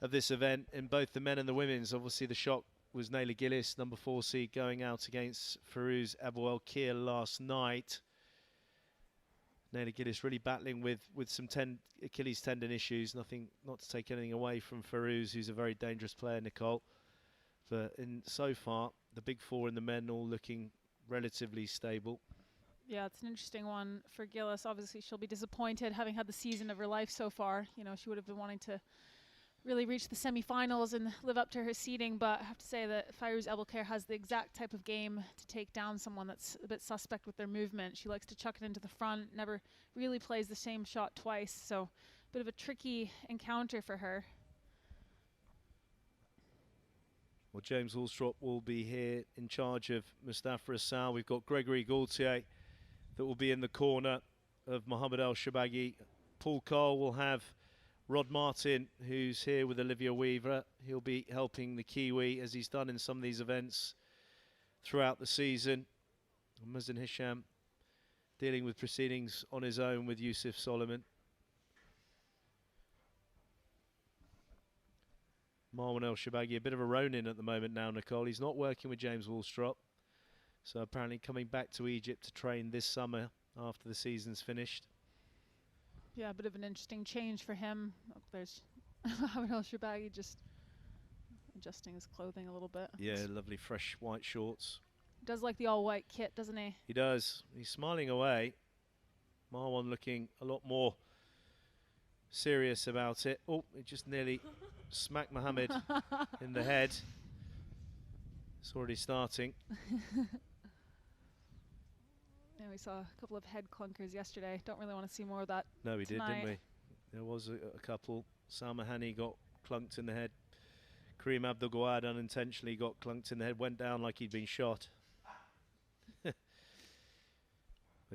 of this event in both the men and the women's. Obviously, the shock was Nayla Gillis, number 4 seed, going out against Farouz Abou El-Kir last night. Nayla Gillis really battling with some Achilles tendon issues. Not to take anything away from Farouz, who's a very dangerous player, Nicole. But so far, the big 4 in the men all looking relatively stable. Yeah, it's an interesting one for Gillis. Obviously, she'll be disappointed having had the season of her life so far. You know, she would have been wanting to really reach the semi-finals and live up to her seeding, but I have to say that Farouz Abou El-Kir has the exact type of game to take down someone that's a bit suspect with their movement. She likes to chuck it into the front, never really plays the same shot twice, so a bit of a tricky encounter for her. Well, James Allstrop will be here in charge of Mustafa Assal. We've got Gregory Gaultier that will be in the corner of Mohamed ElShorbagy. Paul Cole will have Rod Martin, who's here with Olivia Weaver. He'll be helping the Kiwi, as he's done in some of these events throughout the season. Mazen Hisham dealing with proceedings on his own with Yusuf Solomon. Marwan ElShorbagy, a bit of a Ronin at the moment now, Nicole. He's not working with James Allstrop. So apparently coming back to Egypt to train this summer after the season's finished. Yeah, a bit of an interesting change for him. Oh, there's Mohamed ElShorbagy just adjusting his clothing a little bit. Yeah, lovely fresh white shorts. Does like the all-white kit, doesn't he? He does. He's smiling away. Marwan looking a lot more serious about it. Oh, it just nearly smacked Mohamed in the head. It's already starting. Yeah, we saw a couple of head clunkers yesterday. Don't really want to see more of that. No, we tonight. did, didn't we? There was a couple. Salma Hani got clunked in the head. Kareem Abdul-Gawad unintentionally got clunked in the head, went down like he'd been shot. But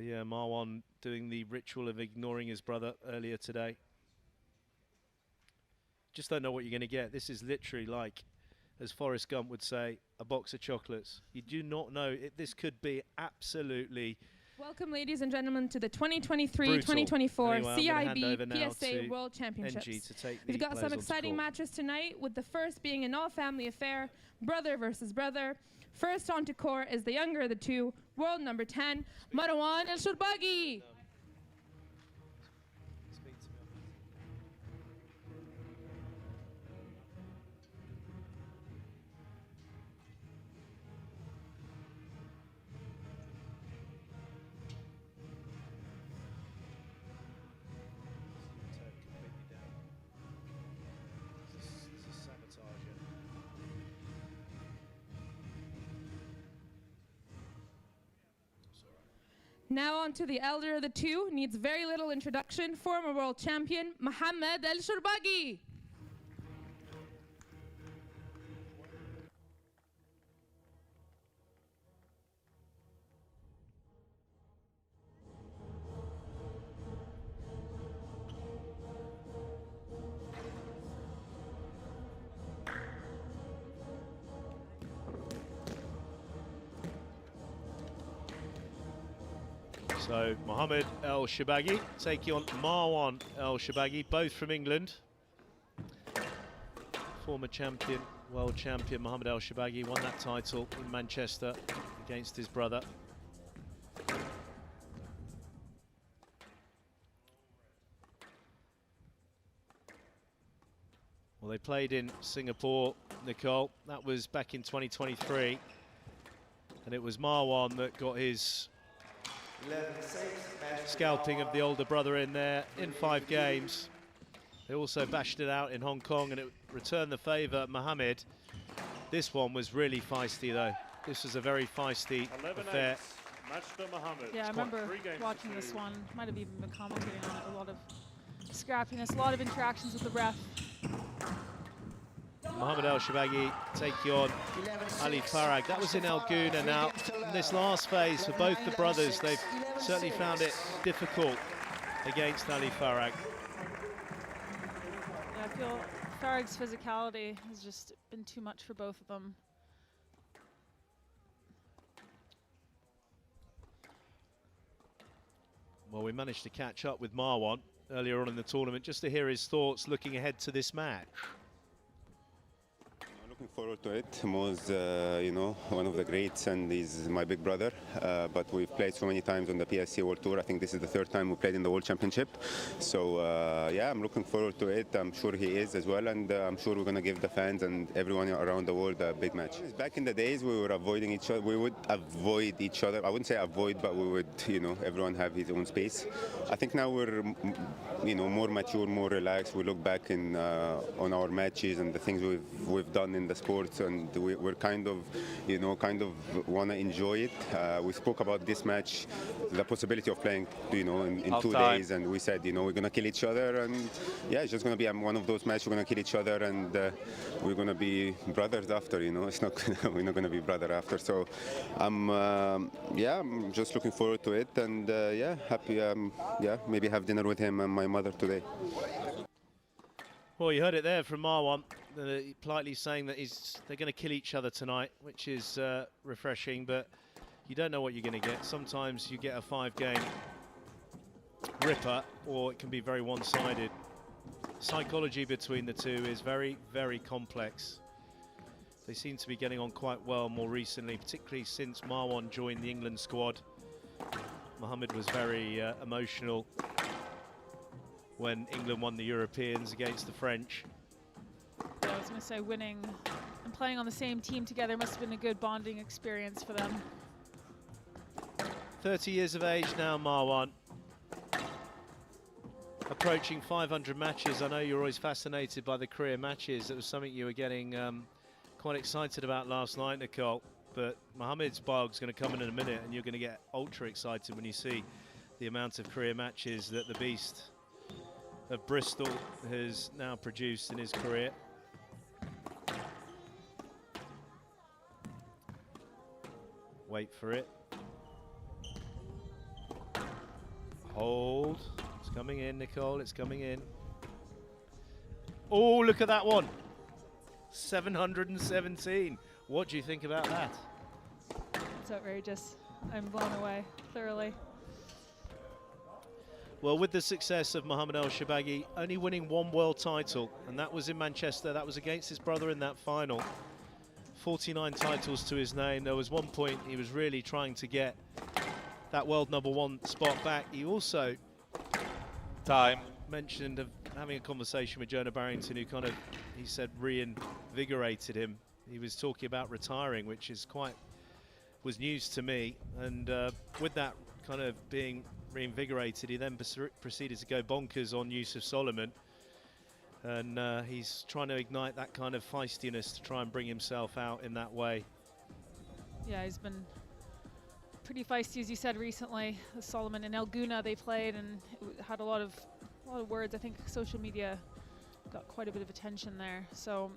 yeah, Marwan doing the ritual of ignoring his brother earlier today. Just don't know what you're going to get. This is literally like, as Forrest Gump would say, a box of chocolates. You do not know. This could be absolutely... Welcome, ladies and gentlemen, to the 2023-2024 CIB PSA World Championships. We've got some exciting matches tonight, with the first being an all-family affair, brother versus brother. First onto court is the younger of the two, world number 10, Marwan ElShorbagy. Now on to the elder of the two, needs very little introduction, former world champion, Mohamed ElShorbagy. So Mohamed ElShorbagy taking on Marwan ElShorbagy, both from England. Former champion, world champion Mohamed ElShorbagy won that title in Manchester against his brother. Well, they played in Singapore, Nicole. That was back in 2023. And it was Marwan that got his scalping of the older brother in there in 5 games. They also bashed it out in Hong Kong, and it returned the favour. Mohamed, this one was really feisty though. This was a very feisty affair. Yeah, I remember watching this one. Might have even been commentating on it. A lot of scrappiness, a lot of interactions with the ref. Mohamed ElShorbagy taking on Ali Farag. That was in Alguna. Now, in this last phase for both the brothers, they've certainly found it difficult against Ali Farag. Yeah, I feel Farag's physicality has just been too much for both of them. Well, we managed to catch up with Marwan earlier on in the tournament just to hear his thoughts looking ahead to this match. Looking forward to it. Mo's, you know, one of the greats, and he's my big brother. But we've played so many times on the PSA World Tour. I think this is the third time we played in the World Championship. So, yeah, I'm looking forward to it. I'm sure he is as well, and I'm sure we're going to give the fans and everyone around the world a big match. Back in the days, we were avoiding each other. We would avoid each other. I wouldn't say avoid, but we would, you know, everyone have his own space. I think now we're, you know, more mature, more relaxed. We look back on our matches and the things we've done in the sports, and we're kind of, you know, want to enjoy it. We spoke about this match, the possibility of playing, you know, in 2 days, and we said, you know, we're going to kill each other, and yeah, it's just going to be one of those matches. We're going to kill each other, and we're going to be brothers after, you know. It's not we're not going to be brother after. So yeah, I'm just looking forward to it, and yeah, happy, yeah, maybe have dinner with him and my mother today. Well, you heard it there from Marwan, politely saying that they're going to kill each other tonight, which is refreshing, but you don't know what you're going to get. Sometimes you get a 5-game ripper, or it can be very one-sided. Psychology between the two is very, very complex. They seem to be getting on quite well more recently, particularly since Marwan joined the England squad. Mohamed was very emotional when England won the Europeans against the French. Yeah, I was going to say, winning and playing on the same team together must have been a good bonding experience for them. 30 years of age now, Marwan. Approaching 500 matches. I know you're always fascinated by the career matches. It was something you were getting quite excited about last night, Nicole. But Mohamed's bog's going to come in a minute, and you're going to get ultra excited when you see the amount of career matches that the Beast of Bristol has now produced in his career. Wait for it. Hold. It's coming in, Nicole. It's coming in. Oh, look at that one. 717. What do you think about that? It's outrageous. I'm blown away thoroughly. Well, with the success of Mohamed ElShorbagy, only winning 1 world title, and that was in Manchester. That was against his brother in that final. 49 titles to his name. There was one point he was really trying to get that world #1 spot back. He also mentioned of having a conversation with Jonah Barrington, who kind of, he said, reinvigorated him. He was talking about retiring, which is was news to me. And with that kind of being reinvigorated, he then proceeded to go bonkers on Yusuf Solomon, and he's trying to ignite that kind of feistiness to try and bring himself out in that way. Yeah, he's been pretty feisty, as you said, recently. Solomon and El Guna, they played, and it had a lot of words. I think social media got quite a bit of attention there, so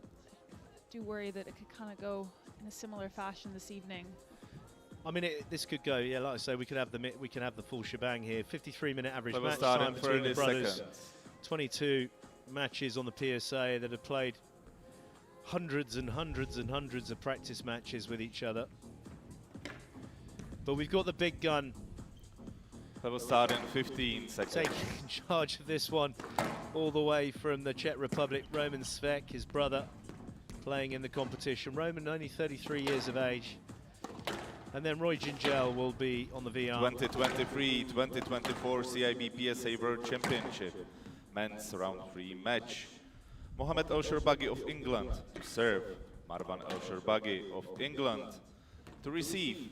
I do worry that it could kind of go in a similar fashion this evening. I mean, this could go, yeah, like I say, we can have the full shebang here. 53-minute average match time between the brothers. 22 matches on the PSA that have played hundreds and hundreds and hundreds of practice matches with each other. But we've got the big gun. That will start in 15 seconds. Taking charge of this one all the way from the Czech Republic, Roman Svek, his brother, playing in the competition. Roman, only 33 years of age. And then Roy Gingell will be on the VR. 2023-2024 CIB PSA World Championship. Men's round 3 match. Mohamed ElShorbagy of England to serve. Marwan ElShorbagy of England to receive.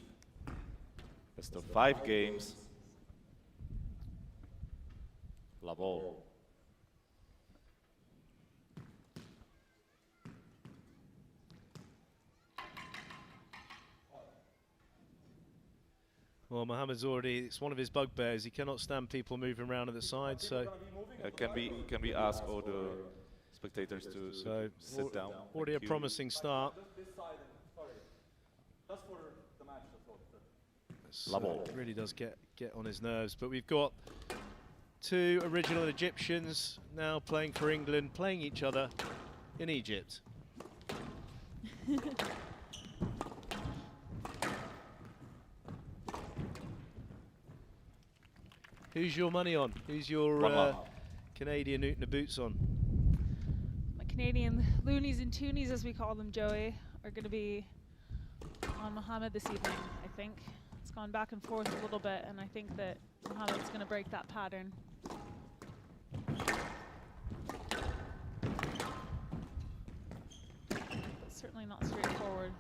Best of 5 games. La ball. Well, Mohamed's already, it's one of his bugbears. He cannot stand people moving around at the side, so... Can we ask all the spectators to sit down? Already a promising start. It really does get on his nerves, but we've got 2 original Egyptians now playing for England, playing each other in Egypt. Who's your money on? Who's your Canadian Newton boots on? My Canadian loonies and toonies, as we call them, Joey, are going to be on Mohamed this evening, I think. It's gone back and forth a little bit, and I think that Mohamed's going to break that pattern. But certainly not straightforward.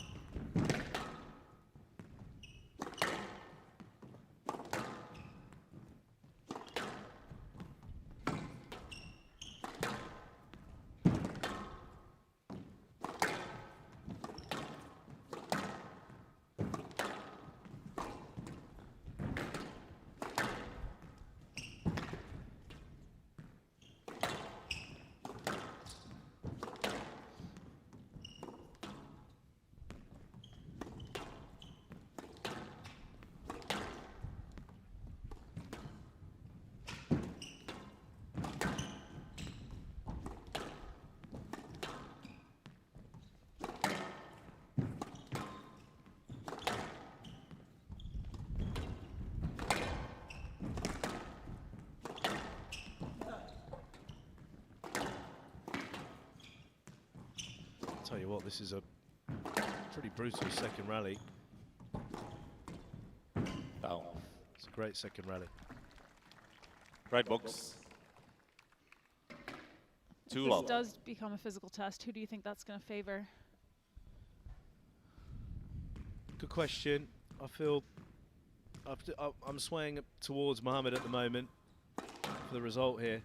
Tell you what, this is a pretty brutal second rally. Down. It's a great second rally. Right box. Two This love. does become a physical test. Who do you think that's going to favor? Good question. I feel I'm swaying towards Mohamed at the moment for the result here.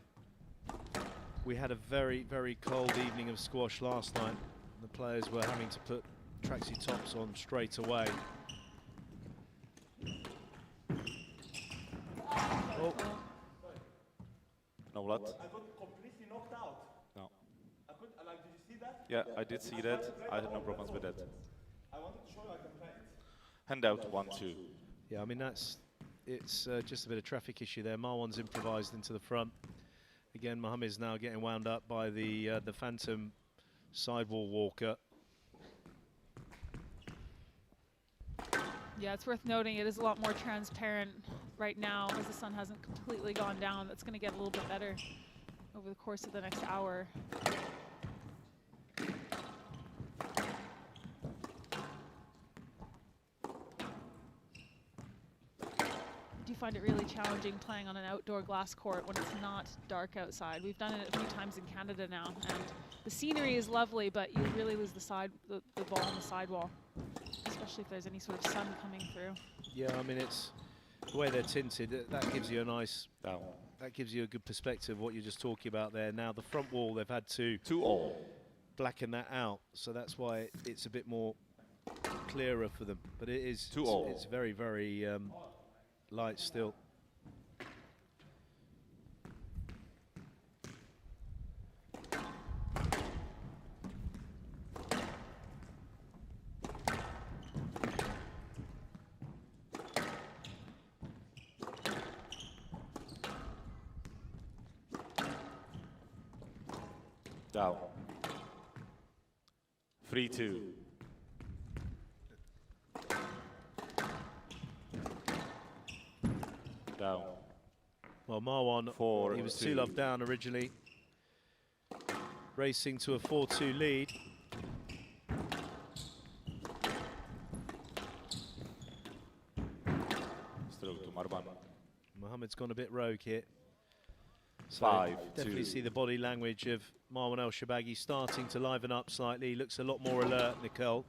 We had a very, very cold evening of squash last night. The players were having to put tracksuit tops on straight away. Oh. No blood. I got completely knocked out. No. Did you see that? Yeah, I did see that. I had no problems with that. I wanted to show you I can play it. Hand out 1-2. Yeah, I mean, it's just a bit of traffic issue there. Marwan's improvised into the front. Again, Mohamed's now getting wound up by the phantom sidewall walker. Yeah, it's worth noting it is a lot more transparent right now as the sun hasn't completely gone down. That's going to get a little bit better over the course of the next hour. I do find it really challenging playing on an outdoor glass court when it's not dark outside. We've done it a few times in Canada now, and the scenery is lovely, but you really lose the ball on the sidewall, especially if there's any sort of sun coming through. Yeah, I mean, it's the way they're tinted, that gives you a nice, Down. that gives you a good perspective of what you're just talking about there. Now, the front wall, they've had to 2-all. blacken that out, so that's why it's a bit more clearer for them. But it is, 2-all. it's very, very light still. Down. 3-2. Down. Well, Marwan, 4-2. he was 2-love down originally, racing to a 4-2 lead. Stroke to Marwan. Mohamed's gone a bit rogue here. So 5-2. definitely see the body language of Marwan ElShorbagy starting to liven up slightly. He looks a lot more alert, Nicole.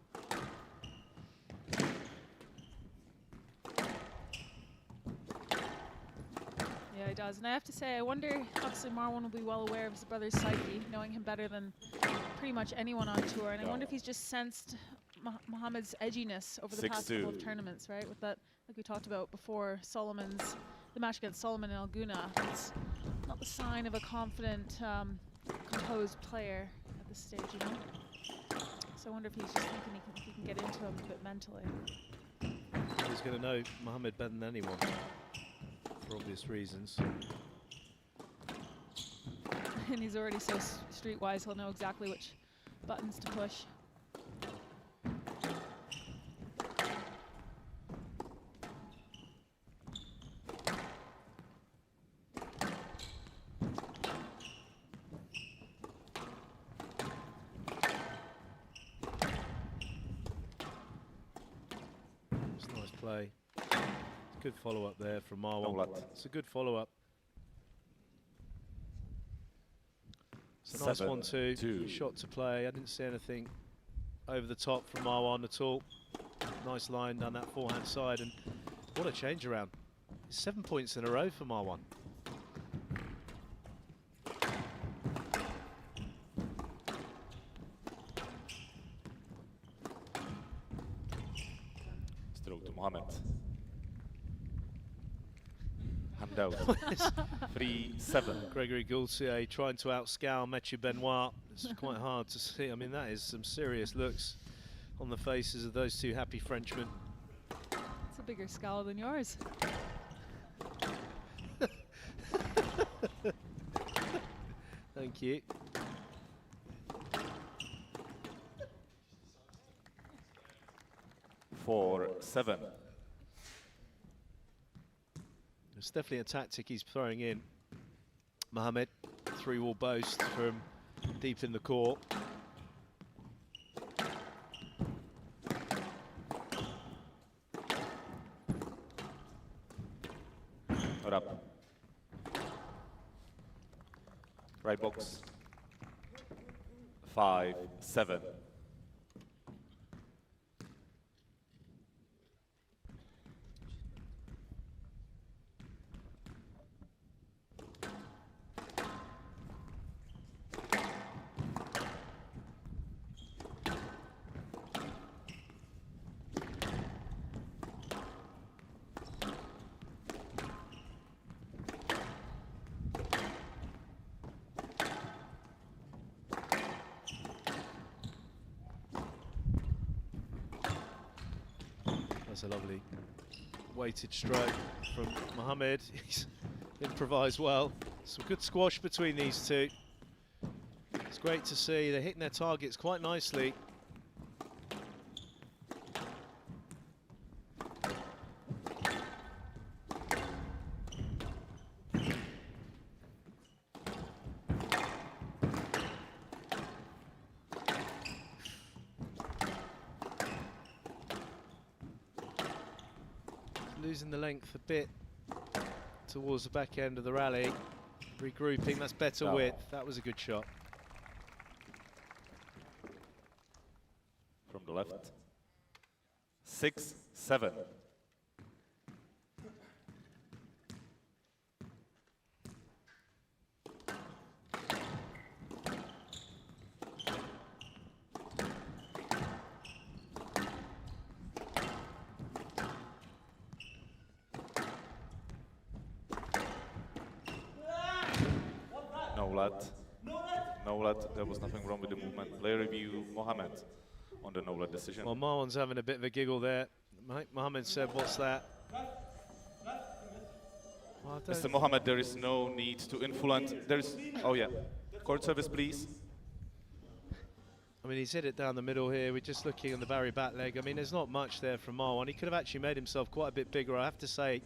Yeah, he does. And I have to say, I wonder, obviously Marwan will be well aware of his brother's psyche, knowing him better than pretty much anyone on tour. And I wonder if he's just sensed Mohamed's edginess over the past couple of tournaments, right? With that, like we talked about before, the match against Solomon and Alguna. It's not the sign of a confident, composed player at this stage, you know? So I wonder if he's just thinking he can get into him a bit mentally. He's going to know Mohamed better than anyone, for obvious reasons. And he's already so streetwise, he'll know exactly which buttons to push. play. Good follow-up there from Marwan. No, it's a good follow-up. It's a nice 1-2. Shot to play. I didn't see anything over the top from Marwan at all. Nice line down that forehand side, and what a change around. 7 points in a row for Marwan. Stroke to Mohamed. Hand out. 3-7. Gregory Gaultier trying to outscowl Mathieu Benoit. It's quite hard to see. I mean, that is some serious looks on the faces of those two happy Frenchmen. It's a bigger scowl than yours. Thank you. Four, 7. It's definitely a tactic he's throwing in. Mohamed, 3-wall boast from deep in the court. Not up. Right box. 5-7. That's a lovely weighted stroke from Mohamed. He's improvised well. Some good squash between these two. It's great to see they're hitting their targets quite nicely. Losing the length a bit towards the back end of the rally. Regrouping, that's better width. That was a good shot. From the left. 6-7. No lad, there was nothing wrong with the movement. Player review, Mohamed on the no lad decision. Well, Marwan's having a bit of a giggle there. Mohamed said, what's that? Well, Mr. Mohamed, there is no need to influence. There is, oh yeah, court service please. I mean, he's hit it down the middle here. We're just looking on the Barry back leg. I mean, there's not much there from Marwan. He could have actually made himself quite a bit bigger, I have to say.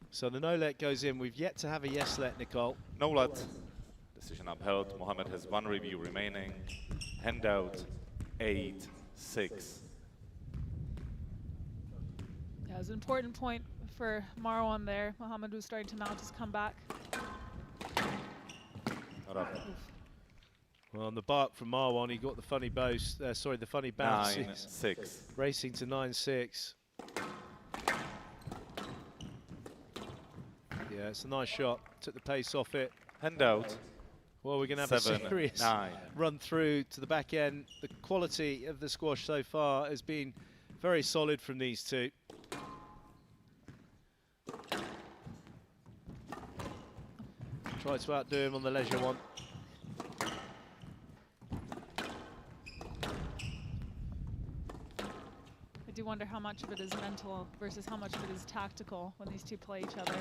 So the no-let goes in. We've yet to have a yes-let, Nicole. No lad. Decision upheld. Mohamed has one review remaining. Handout 8-6. Yeah, it was an important point for Marwan there. Mohamed was starting to mount his comeback. Not up. Well, on the bark from Marwan, he got the funny bounce. Sorry, the funny bounce. 9-6. Racing to 9-6. Yeah, it's a nice shot. Took the pace off it. Handout. Well, we're going to have a serious run through to the back end. The quality of the squash so far has been very solid from these two. Tried to outdo him on the leisure one. I do wonder how much of it is mental versus how much of it is tactical when these two play each other.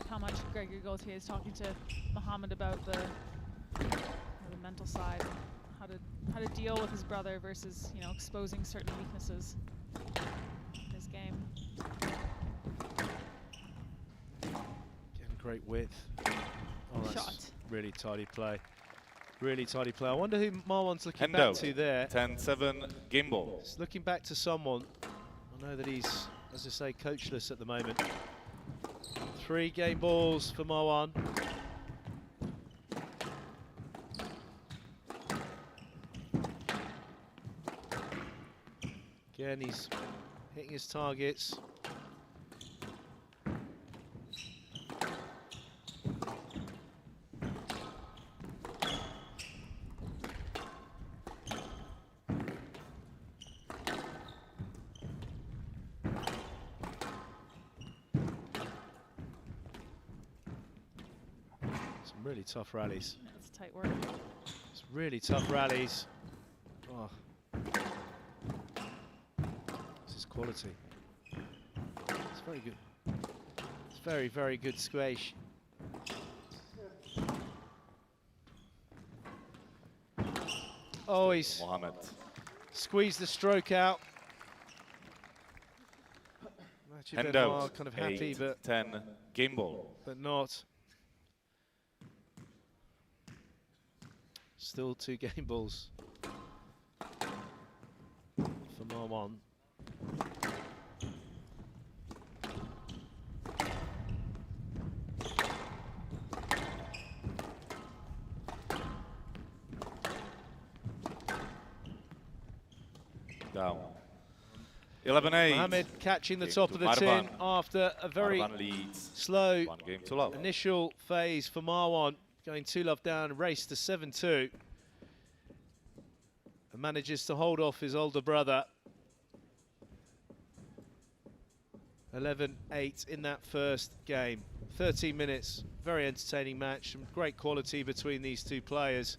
How much Gregory Gaultier is talking to Mohamed about the mental side, how to deal with his brother versus, you know, exposing certain weaknesses in his game. Getting great width. Oh, that's shot. Really tidy play. Really tidy play. I wonder who Marwan's looking Handout. back to there. 10-7 game ball. It's looking back to someone. I know that he's, as I say, coachless at the moment. 3 game balls for Marwan. Again, he's hitting his targets. Some really tough rallies. That's tight work. It's really tough rallies. Oh. This is quality. It's very good. It's very, very good squash. Oh, he's Mohamed. squeezed the stroke out. Handout. Kind of happy, 8, but 10, game ball. but not. Still 2 game balls for Marwan. Down. 11-8. Mohamed catching the Game top to of the Marwan. tin after a very Marwan leads. slow 1 game to love. initial phase for Marwan, going 2-love down, race to 7-2. And manages to hold off his older brother. 11-8 in that first game. 13 minutes, very entertaining match, some great quality between these 2 players.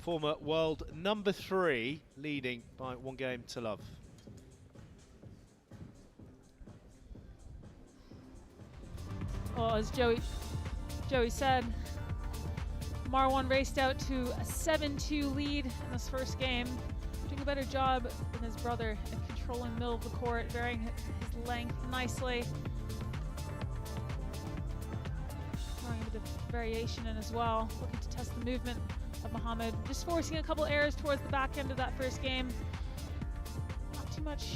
Former world number 3 leading by 1 game to love. Well, as Joey said, Marwan raced out to a 7-2 lead in this first game, doing a better job than his brother at controlling the middle of the court, varying his length nicely. Throwing a bit of variation in as well, looking to test the movement of Mohamed, just forcing a couple errors towards the back end of that first game. Not too much.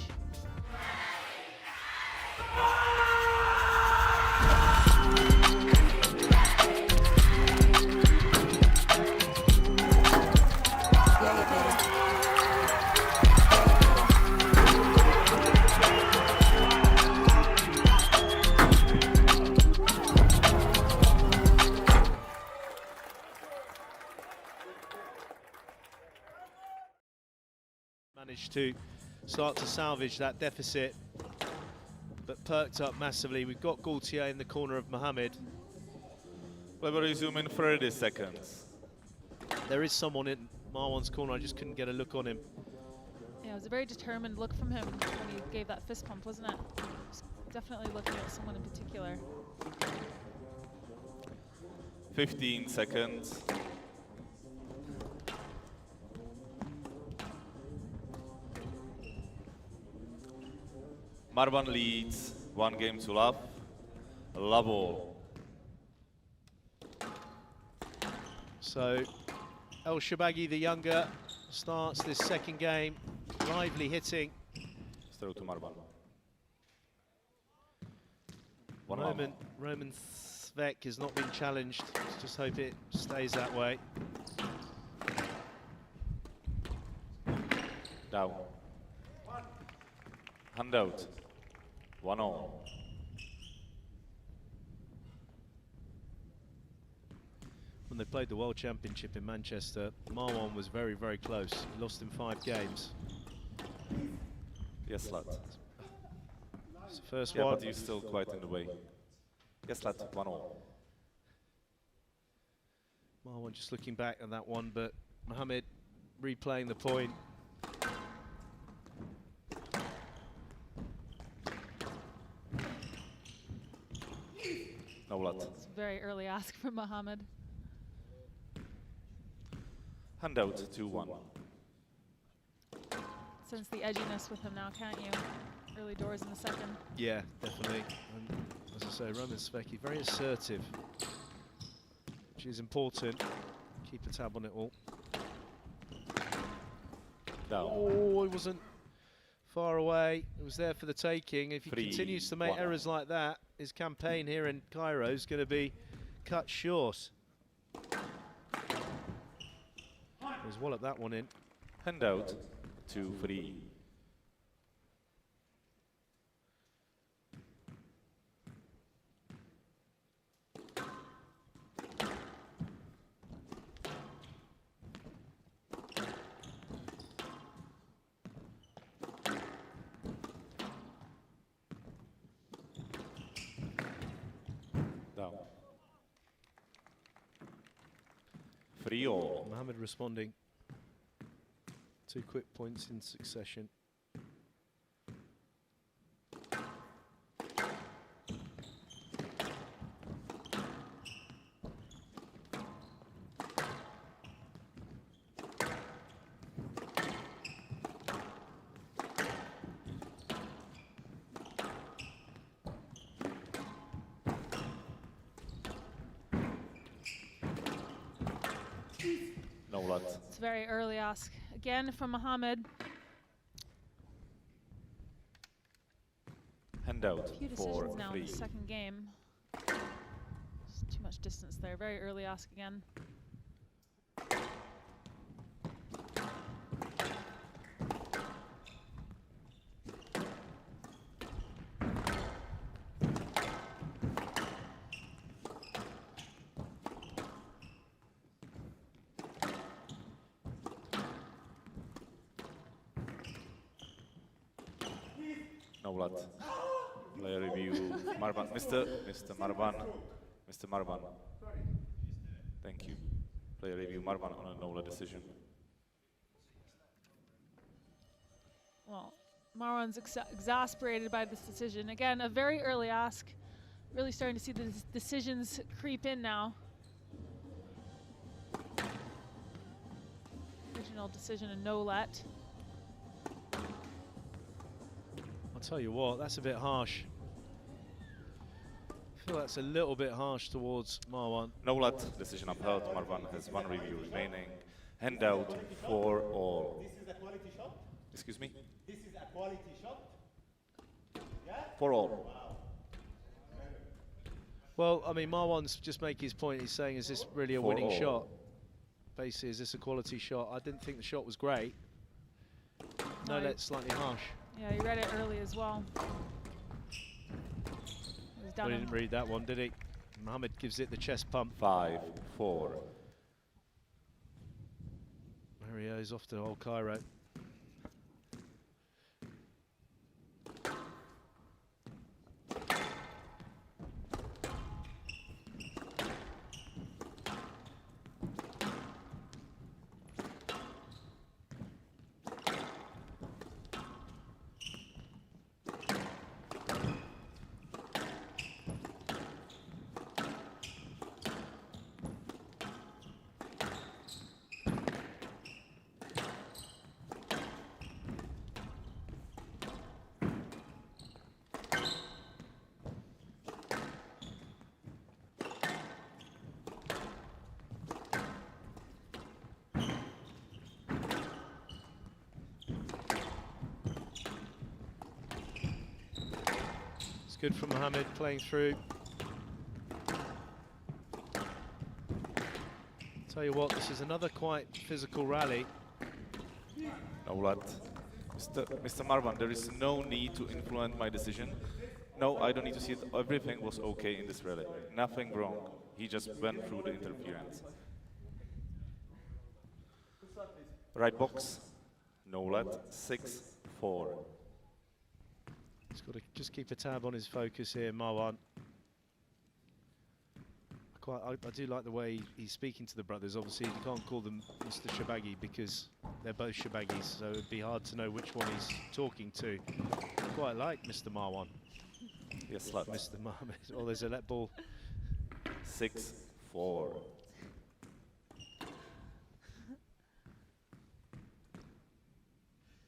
Managed to start to salvage that deficit, but perked up massively. We've got Gaultier in the corner of Mohamed. We will resume in 30 seconds. There is someone in Marwan's corner, I just couldn't get a look on him. Yeah, it was a very determined look from him when he gave that fist pump, wasn't it? He was definitely looking at someone in particular. 15 seconds. Marwan leads 1 game to love. Love all. So ElShorbagy, the younger, starts this second game. Lively hitting. Throw to Marwan. Roman Svek has not been challenged. Let's just hope it stays that way. Down. Handout. 1-0. When they played the World Championship in Manchester, Marwan was very, very close. He lost in 5 games. Yes, lad. It's the first Yeah, one. but you're still quite in the way. Yes, lad. 1-0. Marwan just looking back at that one, but Mohamed replaying the point. No, lad. It's a very early ask from Mohamed. Handout 2-1. Sense the edginess with him now, can't you? Early doors in the second. Yeah, definitely. And as I say, Roman Svek, very assertive, which is important. Keep a tab on it all. Down. Oh, he wasn't far away. It was there for the taking. If he 3-1. continues to make errors like that, his campaign here in Cairo is going to be cut short. He's walloped that one in. Handout 2-3. Down. 3-all. Mohamed responding. 2 quick points in succession. No luck. It's a very early ask. Again from Mohamed. Handout A few decisions now in 4-3. the second game. Just too much distance there. Very early ask again. No blood. Player review. Marwan, Mr. Marwan. Mr. Marwan. Thank you. Player review. Marwan on a no blood decision. Well, Marwan's exasperated by this decision. Again, a very early ask. Really starting to see the decisions creep in now. Original decision, a no-let. I'll tell you what, that's a bit harsh. I feel that's a little bit harsh towards Marwan. No blood decision upheld. Marwan has 1 review remaining. Handout 4-all. This is a quality shot? Excuse me? This is a quality shot? Yeah? 4-all. Well, I mean, Marwan's just making his point. He's saying, is this really a winning shot? Basically, is this a quality shot? I didn't think the shot was great. No, that's slightly harsh. Yeah, he read it early as well. Well, he didn't read that one, did he? Mohamed gives it the chest pump. 5-4. There he is, off to old Cairo. Good from Mohamed playing through. Tell you what, this is another quite physical rally. No blood. Mr. Marwan, there is no need to influence my decision. No, I don't need to see it. Everything was okay in this rally. Nothing wrong. He just went through the interference. Right box. No blood. 6-4. He's got to just keep a tab on his focus here, Marwan. I do like the way he's speaking to the brothers. Obviously, you can't call them Mr. Shorbagy because they're both Shorbagys, so it'd be hard to know which one he's talking to. Quite like Mr. Marwan. Yes, slut. Mr. Mohamed. Oh, there's a let ball. 6-4.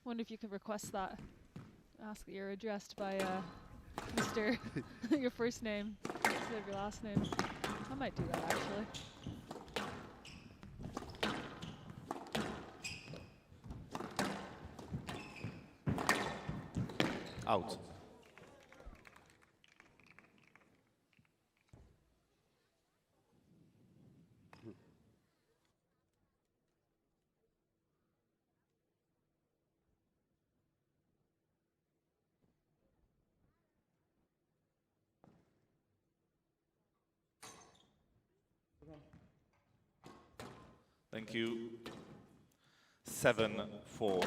Wonder if you could request that. Ask that you're addressed by Mr. your first name instead of your last name. I might do that actually. Out. Thank you. 7-4.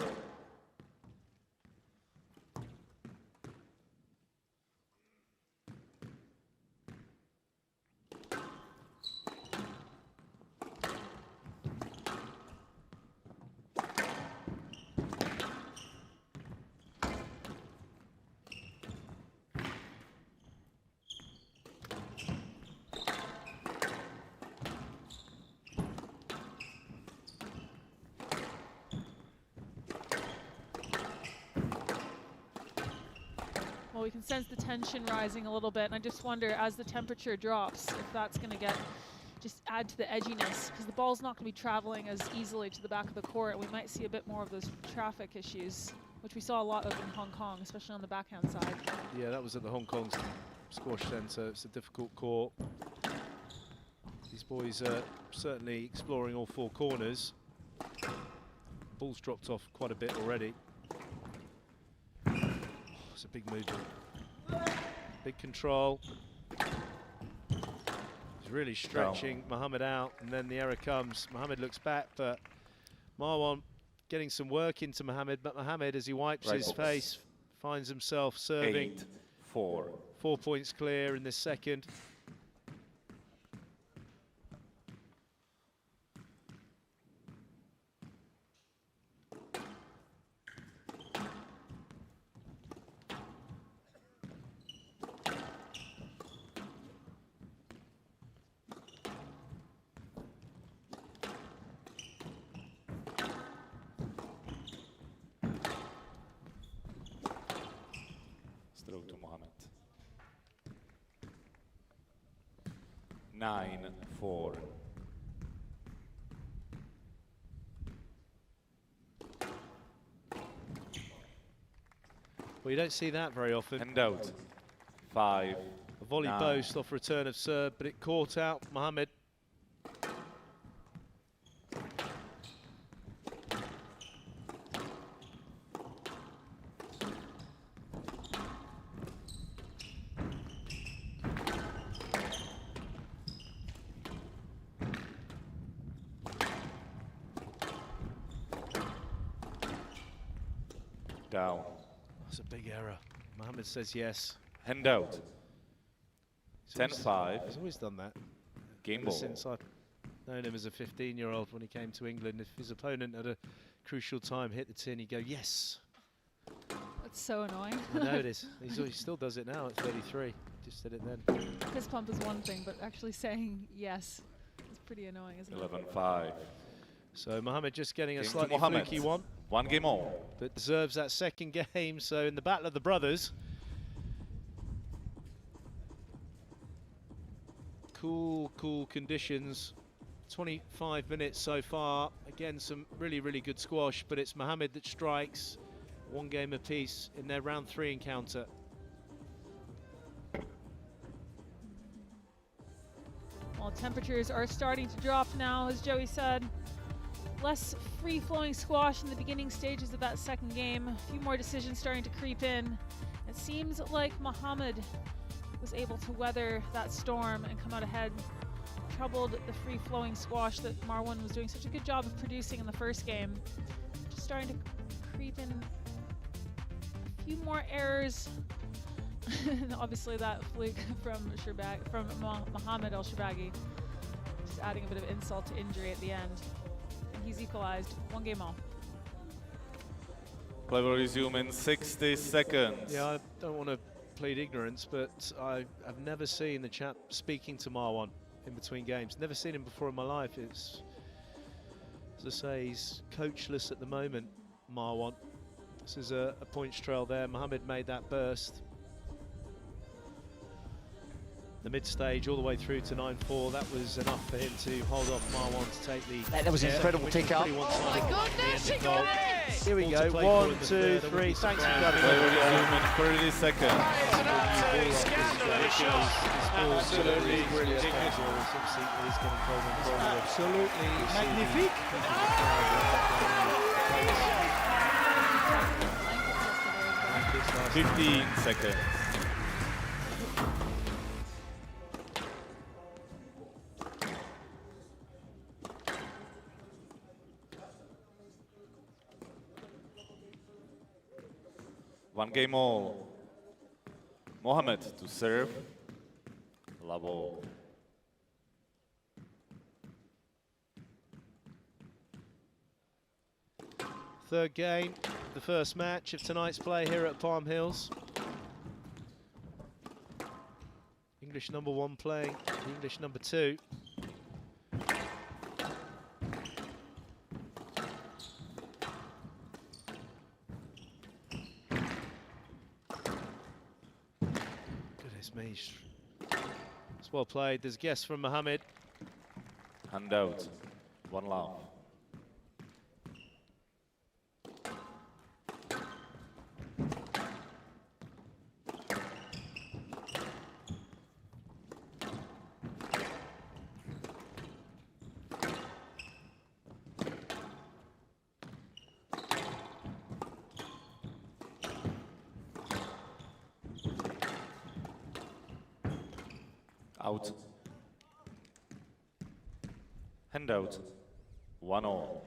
Well, we can sense the tension rising a little bit, and I just wonder, as the temperature drops, if that's going to just add to the edginess, because the ball's not going to be traveling as easily to the back of the court. We might see a bit more of those traffic issues, which we saw a lot of in Hong Kong, especially on the backhand side. Yeah, that was at the Hong Kong Squash Centre. It's a difficult court. These boys are certainly exploring all four corners. Ball's dropped off quite a bit already. It's a big movement. Big control. He's really stretching Mohamed out, and then the error comes. Mohamed looks back, but Marwan getting some work into Mohamed, but Mohamed, as he wipes his face, finds himself serving. 8-4. 4 points clear in this second. Throw to Mohamed. 9-4. Well, you don't see that very often. And out. 5. A volley 9. boast off return of serve, but it caught out Mohamed. Down. That's a big error. Mohamed says yes. Hand out. 10-5. He's always done that. Game ball. Since I've known him as a 15-year-old when he came to England, if his opponent at a crucial time hit the tin, he'd go, yes. That's so annoying. I know it is. He still does it now at 33. Just did it then. Fist pump is one thing, but actually saying yes is pretty annoying, isn't it? 11-5. So Mohamed just getting a Game to slightly Mohamed. fluky one. 1 game all. But deserves that second game. So in the battle of the brothers, cool conditions. 25 minutes so far. Again, some really good squash, but it's Mohamed that strikes. 1 game apiece in their round 3 encounter. Well, temperatures are starting to drop now, as Joey said. Less free-flowing squash in the beginning stages of that second game. A few more decisions starting to creep in. It seems like Mohamed was able to weather that storm and come out ahead. Troubled the free-flowing squash that Marwan was doing such a good job of producing in the first game. Just starting to creep in a few more errors. And obviously that fluke from Mohamed ElShorbagy, just adding a bit of insult to injury at the end. And he's equalized. 1 game all. Play will resume in 60 seconds. Yeah, I don't want to plead ignorance, but I've never seen the chap speaking to Marwan in between games. Never seen him before in my life. It's, as I say, he's coachless at the moment, Marwan. This is a points trail there. Mohamed made that burst. The mid-stage all the way through to 9-4. That was enough for him to hold off Marwan to take the... That was an incredible pick up. Oh my goodness, she got it! Here we go. 1, 2, 3. Thanks for coming. Play will resume in 30 seconds. It's an absolute scandalous shot. Absolutely brilliant. Absolutely Magnifique. 15 seconds. One game all. Mohamed to serve. Labo. Third game, the first match of tonight's play here at Palm Hills. English number 1 playing the English number 2. Goodness me. It's well played. There's a guess from Mohamed. Hand out. One love. Out. Hand out. 1-all.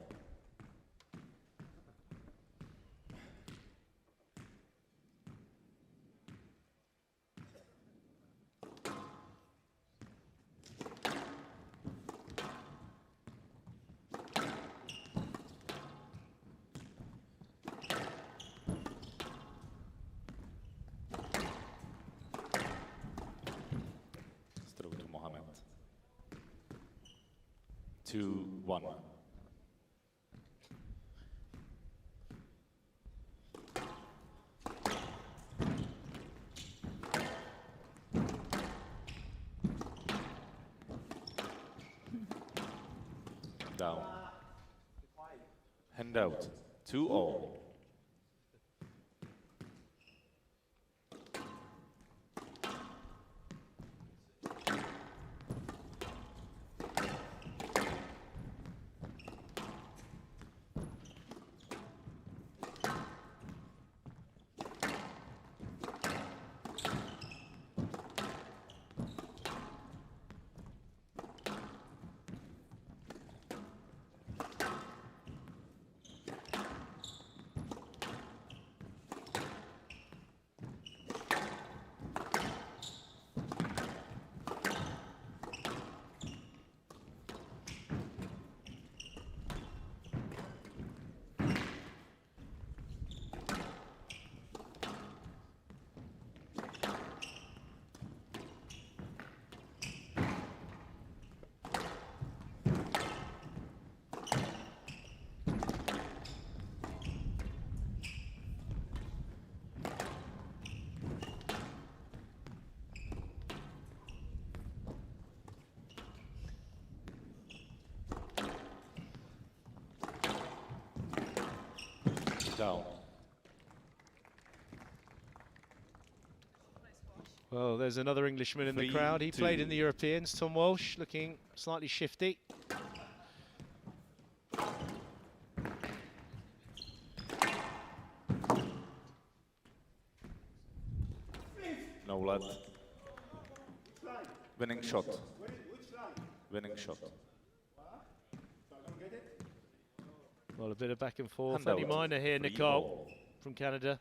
Throw to Mohamed. 2-1. Down. Hand out. 2-all. Down. Well, there's another Englishman in the crowd. He played in the Europeans. Tom Walsh, looking slightly shifty. No lad. Winning shot. Winning shot. Well, a bit of back and forth. Hand Any out. minor here, 3 Nicole all. from Canada.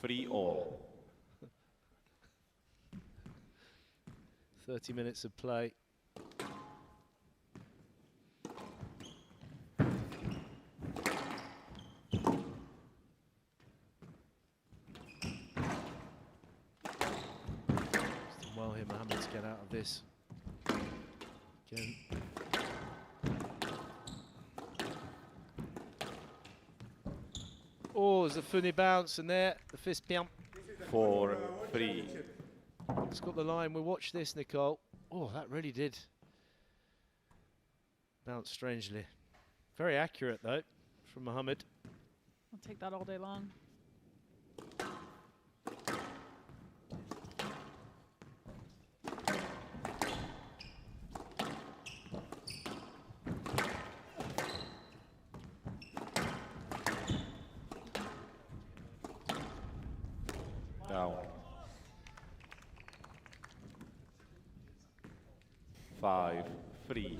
3-all. 30 minutes of play. Well here, Mohamed, to get out of this. Again. Oh, there's a funny bounce, and there, the fist pump. 4-3. It's got the line. We'll watch this, Nicole. Oh, that really did bounce strangely. Very accurate, though, from Mohamed. I'll take that all day long. Down. 5-3.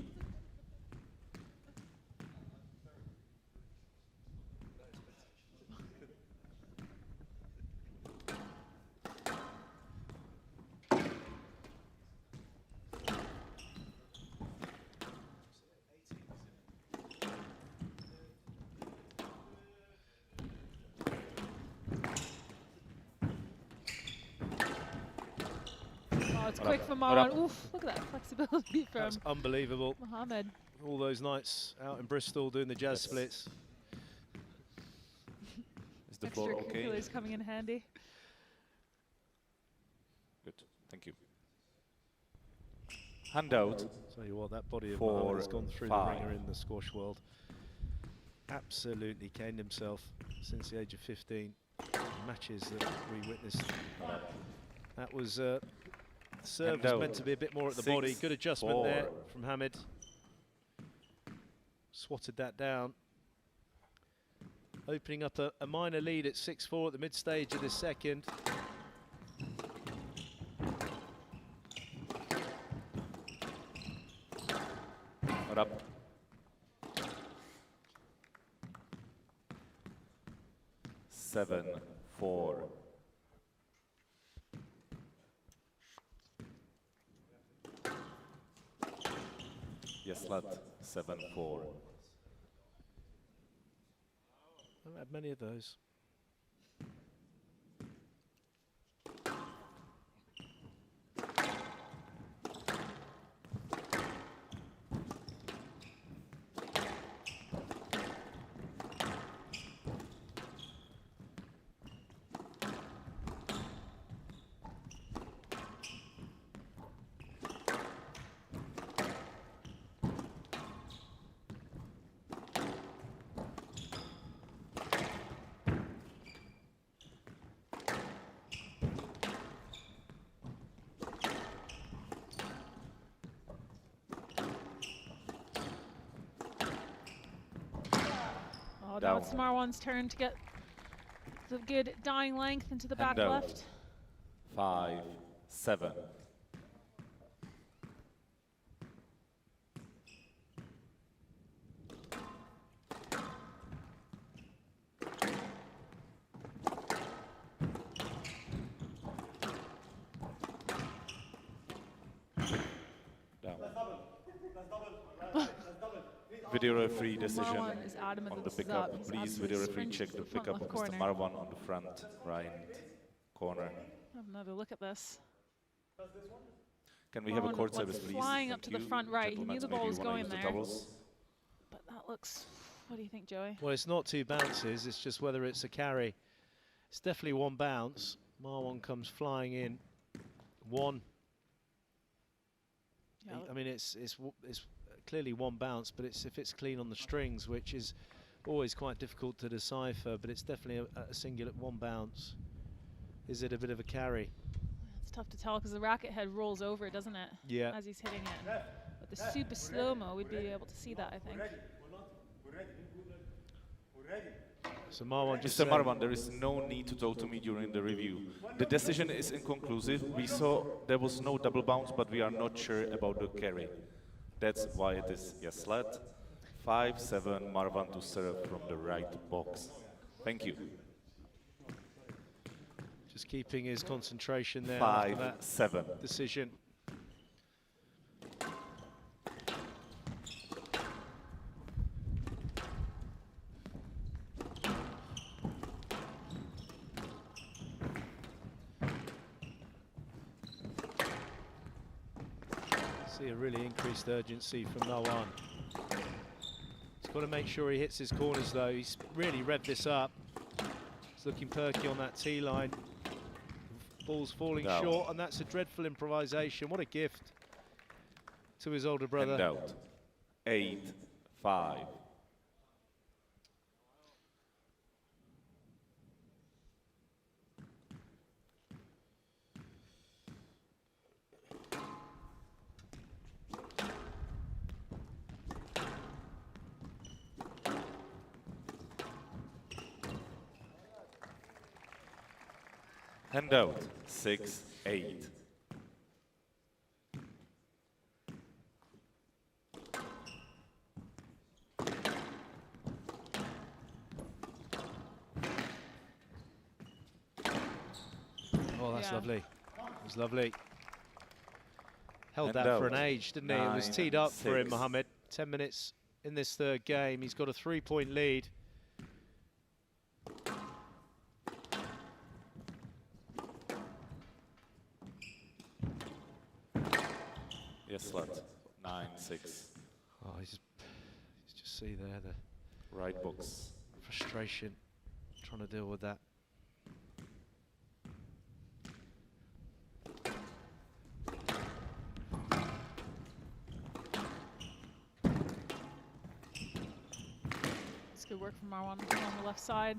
It's quick from Marwan. Oof, look at that flexibility from That's unbelievable. Mohamed. All those nights out in Bristol doing the jazz splits. Is the floor okay? Extracurriculars coming in handy. Good, thank you. Handout. Tell you what, that body of Mohamed has gone through the ringer in the squash world. Absolutely caned himself since the age of 15. Matches that we witnessed. That was serve was meant to be a bit more at the body. Good adjustment there from Hamid. Swatted that down. Opening up a minor lead at 6-4 at the mid-stage of this second. Not up. Seven, 4. Yes, lad. 7-4. I've had many of those. Now it's Marwan's turn to get the good dying length into the back left. 5-7. Video referee decision on the pickup. Please, video referee, check the pickup of Mr. Marwan on the front right corner. Have another look at this. Can we have a court service, please? Flying up to the front right. He knew the ball was going there. But that looks... What do you think, Joey? Well, it's not 2 bounces. It's just whether it's a carry. It's definitely 1 bounce. Marwan comes flying in. 1. Yeah. I mean, it's clearly 1 bounce, but if it's clean on the strings, which is always quite difficult to decipher, but it's definitely a singular 1 bounce. Is it a bit of a carry? It's tough to tell because the racket head rolls over, doesn't it? Yeah. As he's hitting it. With the super slow-mo, we'd be able to see that, I think. So Marwan just Mr. Marwan, there is no need to talk to me during the review. The decision is inconclusive. We saw there was no double bounce, but we are not sure about the carry. That's why it is yes flat. 5-7, Marwan to serve from the right box. Thank you. Just keeping his concentration there. 5-7 decision. See a really increased urgency from Marwan. He's got to make sure he hits his corners though. He's really revved this up. He's looking perky on that tee line. Ball's falling short, and that's a dreadful improvisation. What a gift to his older brother. And out. 8-5. Hand out, 6-8. Oh, that's lovely. It was lovely. Held And that for out. an age, didn't he? It was teed up for him, Mohamed. 10 minutes in this third game. He's got a 3-point lead. Yes, slut. 9-6. Oh, he's just see there the Right box. frustration trying to deal with that. It's good work from Marwan on the left side.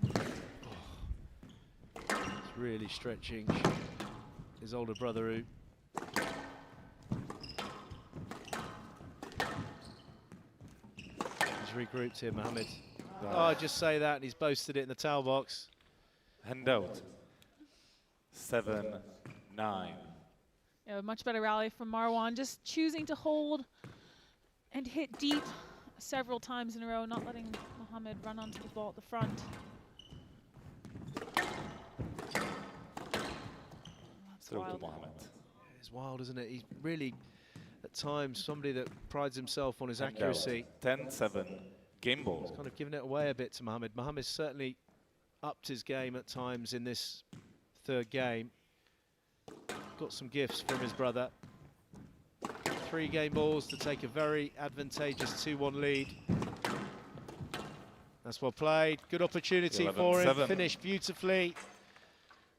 He's really stretching his older brother out. He's regrouped here, Mohamed. Oh, I just say that and he's boasted it in the towel box. Hand out, 7-9. Yeah, a much better rally from Marwan, just choosing to hold and hit deep several times in a row, not letting Mohamed run onto the ball at the front. That's wild. Mohamed. It's wild, isn't it? He's really, at times, somebody that prides himself on his Hand accuracy. out, 10-7. Game ball. He's kind of giving it away a bit to Mohamed. Mohamed's certainly upped his game at times in this third game. Got some gifts from his brother. 3 game balls to take a very advantageous 2-1 lead. That's well played. Good opportunity for him. Finished beautifully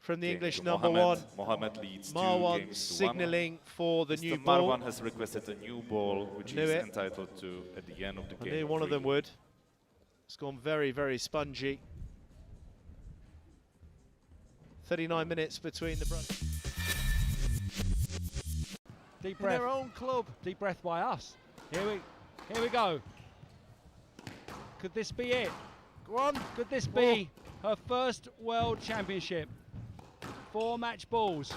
from the English number one. Mohamed leads Marwan signalling for the new ball. Marwan has requested a new ball, which he's entitled to at the end of the game. I knew one of them would. It's gone very, very spongy. 39 minutes between the brothers. Deep breath. In their own club. Deep breath by us. Here we go. Could this be it? Go on. Could this be her first World Championship? 4 match balls.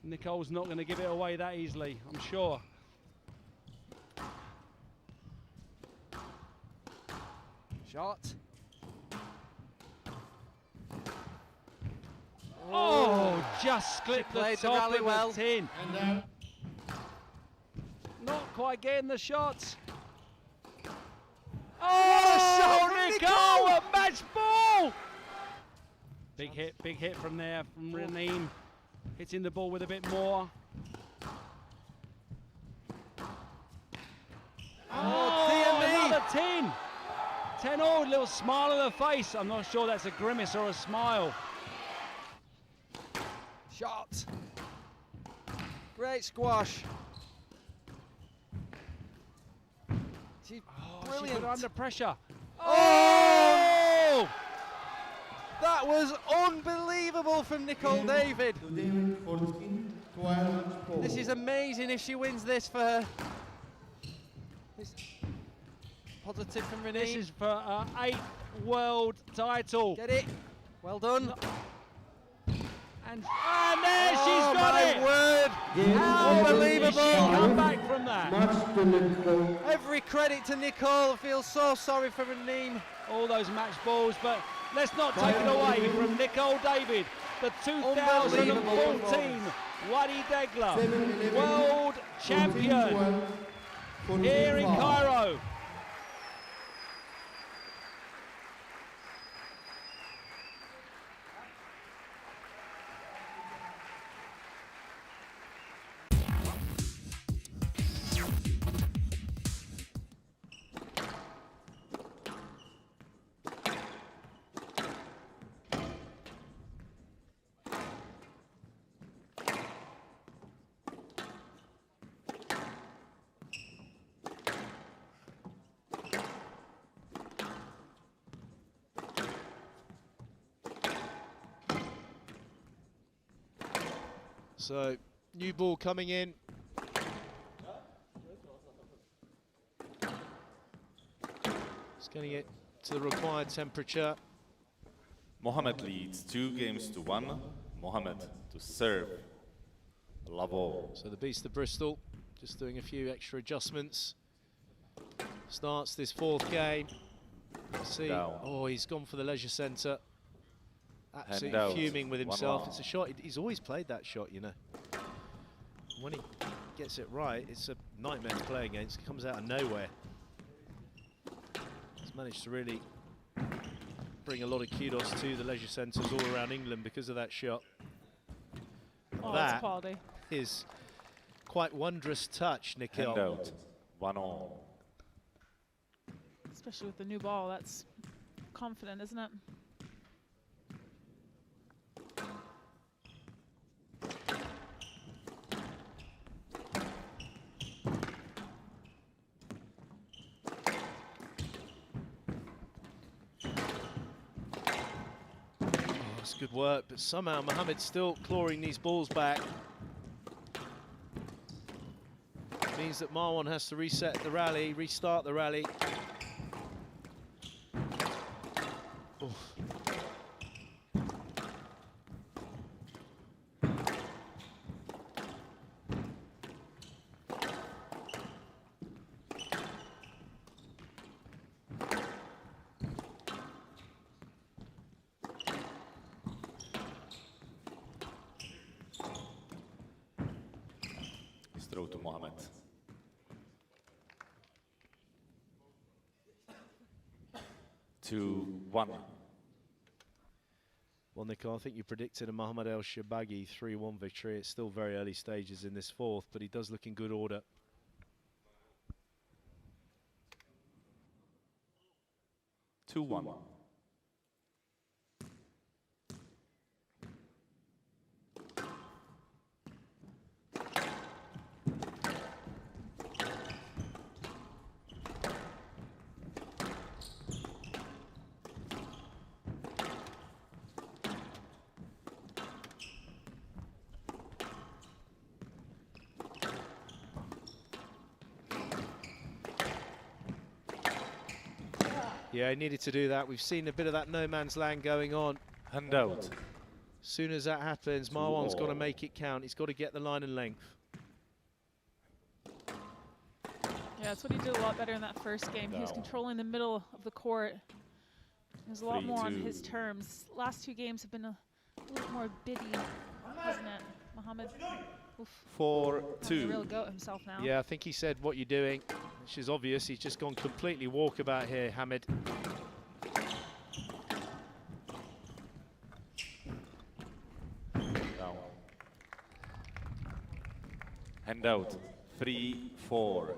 Nicole's not going to give it away that easily, I'm sure. Shot. Oh, just clipped the top of the tin. Not quite getting the shots. Oh, Nicole, a match ball! Big hit from there from Raneem. Hitting the ball with a bit more. Oh, another tin. 10-all, little smile on the face. I'm not sure that's a grimace or a smile. Shot. Great squash. She's brilliant. She put her under pressure. Oh! That was unbelievable from Nicole David. This is amazing if she wins this for her. It's positive from Renee. This is for her 8th world title. Get it. Well done. And there she's got it! Word. Unbelievable! Come back from that. Every credit to Nicole. I feel so sorry for Renee. All those match balls, but let's not take it away from Nicole David, the 2014 Wadi Degla World Champion here in Cairo. So, new ball coming in. Just getting it to the required temperature. Mohamed leads 2-1. Mohamed to serve. Love all. So the Beast of Bristol just doing a few extra adjustments. Starts this fourth game. Let's see. Down. Oh, he's gone for the leisure centre. Absolutely fuming with himself. It's a shot. He's always played that shot, you know. When he gets it right, it's a nightmare to play against. It comes out of nowhere. He's managed to really bring a lot of kudos to the leisure centres all around England because of that shot. Oh, that that's quality. Is quite wondrous touch, Nikhil. Handout. 1-1. Especially with the new ball, that's confident, isn't it? It's good work, but somehow Mohamed's still clawing these balls back. Means that Marwan has to reset the rally, restart the rally. Oof. Throw to Mohamed. Two, 1. Well, Nikhil, I think you predicted a Mohamed ElShorbagy 3-1 victory. It's still very early stages in this fourth, but he does look in good order. 2-1. Yeah, he needed to do that. We've seen a bit of that no man's land going on. Handout. As soon as that happens, Marwan's got to make it count. He's got to get the line and length. Yeah, that's what he did a lot better in that first game. He was controlling the middle of the court. It was a lot more on his terms. Last two games have been a little more biddy, hasn't it, Mohamed? 4-2. A real goat himself now. Yeah, I think he said what you're doing, which is obvious. He's just gone completely walkabout here, Hamid. Down. Handout. 3-4.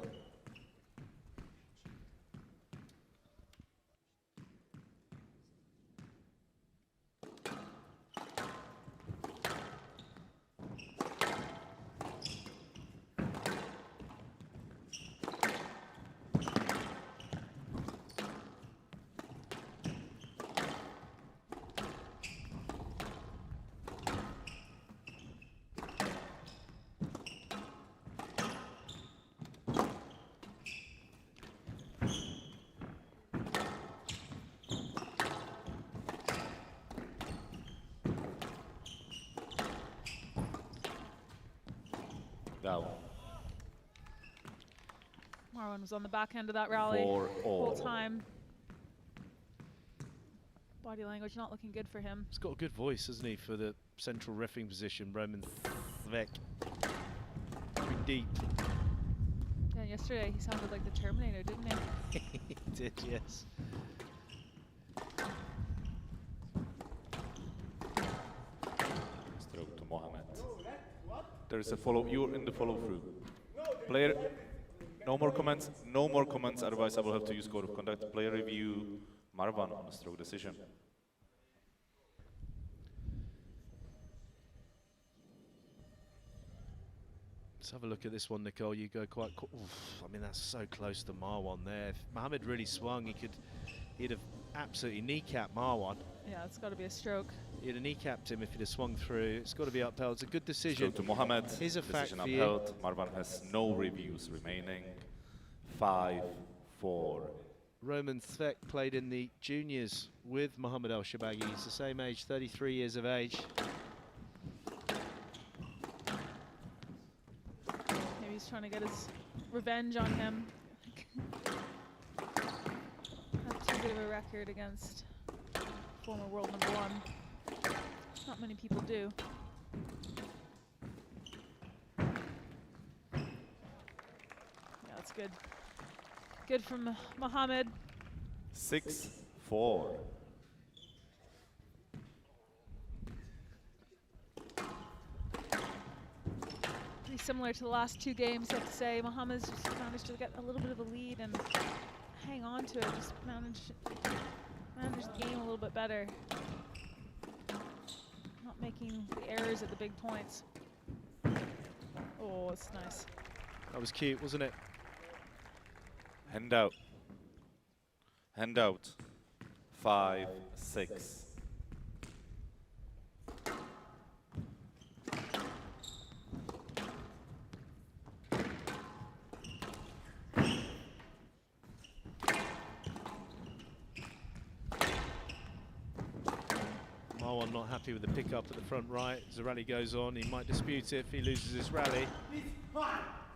Marwan was on the back end of that rally the whole time. Body language not looking good for him. He's got a good voice, hasn't he, for the central reffing position, Roman Thvek. Very deep. Yeah, yesterday he sounded like the Terminator, didn't he? He did, yes. Stroke to Mohamed. There is a follow. You're in the follow through. Player. No more comments. No more comments. Otherwise, I will have to use code of conduct. Player review. Marwan on a stroke decision. Let's have a look at this one, Nicole. You go quite. I mean, that's so close to Marwan there. If Mohamed really swung, he'd have absolutely kneecapped Marwan. Yeah, it's got to be a stroke. He'd have kneecapped him if he'd have swung through. It's got to be upheld. It's a good decision. So to Mohamed, here's a fact decision for you. upheld. Marwan has no reviews remaining. 5-4. Roman Svek played in the juniors with Mohamed ElShorbagy. He's the same age, 33 years of age. Maybe he's trying to get his revenge on him. Not too good of a record against former world #1. Not many people do. Yeah, that's good. Good from Mohamed. 6-4. Pretty similar to the last 2 games, I have to say. Mohamed's just managed to get a little bit of a lead and hang on to it. Just managed the game a little bit better. Not making the errors at the big points. Oh, it's nice. That was cute, wasn't it? Hand out. Hand out. 5-6. Marwan not happy with the pickup at the front right. As the rally goes on, he might dispute it if he loses this rally.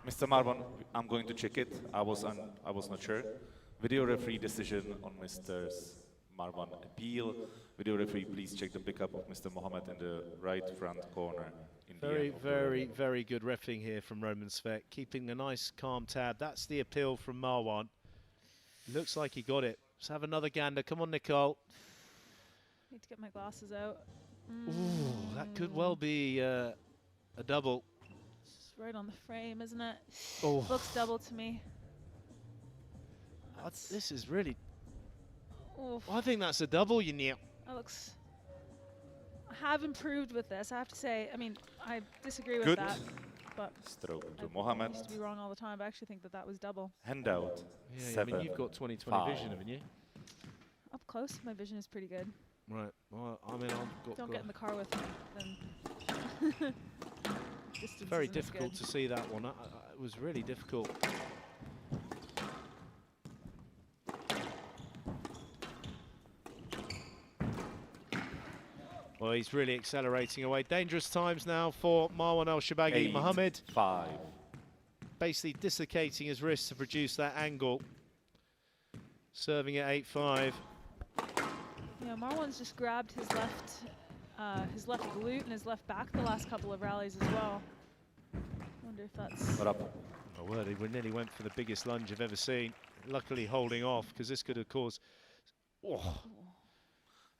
Mr. Marwan, I'm going to check it. I was not sure. Video referee decision on Mr. Marwan appeal. Video referee, please check the pickup of Mr. Mohamed in the right front corner. Very good reffing here from Roman Svek, keeping a nice calm tab. That's the appeal from Marwan. Looks like he got it. Let's have another gander. Come on, Nicole. Need to get my glasses out. Ooh, that could well be a double. It's right on the frame, isn't it? Oh. Looks double to me. This is really... Oof. I think that's a double, you know. That looks... I have improved with this, I have to say. I mean, I disagree with Good that, but... Stroke to I Mohamed. used to be wrong all the time, but I actually think that that was double. Hand out. Yeah, 7, I mean, you've got 20/20 vision, haven't you? Up close, my vision is pretty good. Right. Well, I mean, Don't get in the car with me, then. Distance very isn't as difficult good. to see that one. It was really difficult. Well, he's really accelerating away. Dangerous times now for Marwan ElShorbagy. Mohamed 5. basically dislocating his wrist to produce that angle. Serving at 8-5. Yeah, Marwan's just grabbed his left glute and his left back the last couple of rallies as well. Wonder if that's... What up? Oh, well, he nearly went for the biggest lunge I've ever seen. Luckily holding off, because this could have caused... Oh.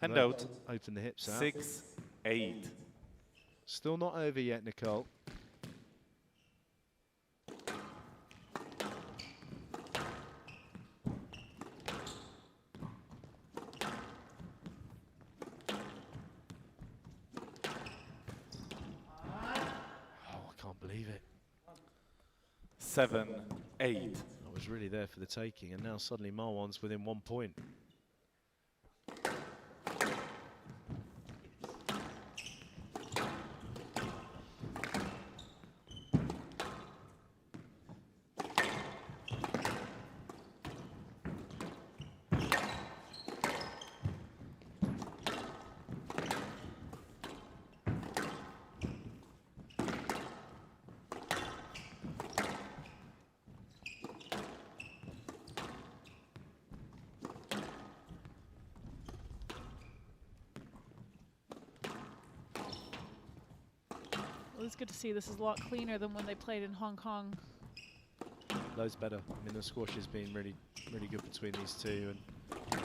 Hand out. Open the hips out. 6-8. Still not over yet, Nicole. Believe it. 7-8. I was really there for the taking, and now suddenly Marwan's within 1 point. It's good to see this is a lot cleaner than when they played in Hong Kong. Loads better. I mean, the squash has been really good between these two. And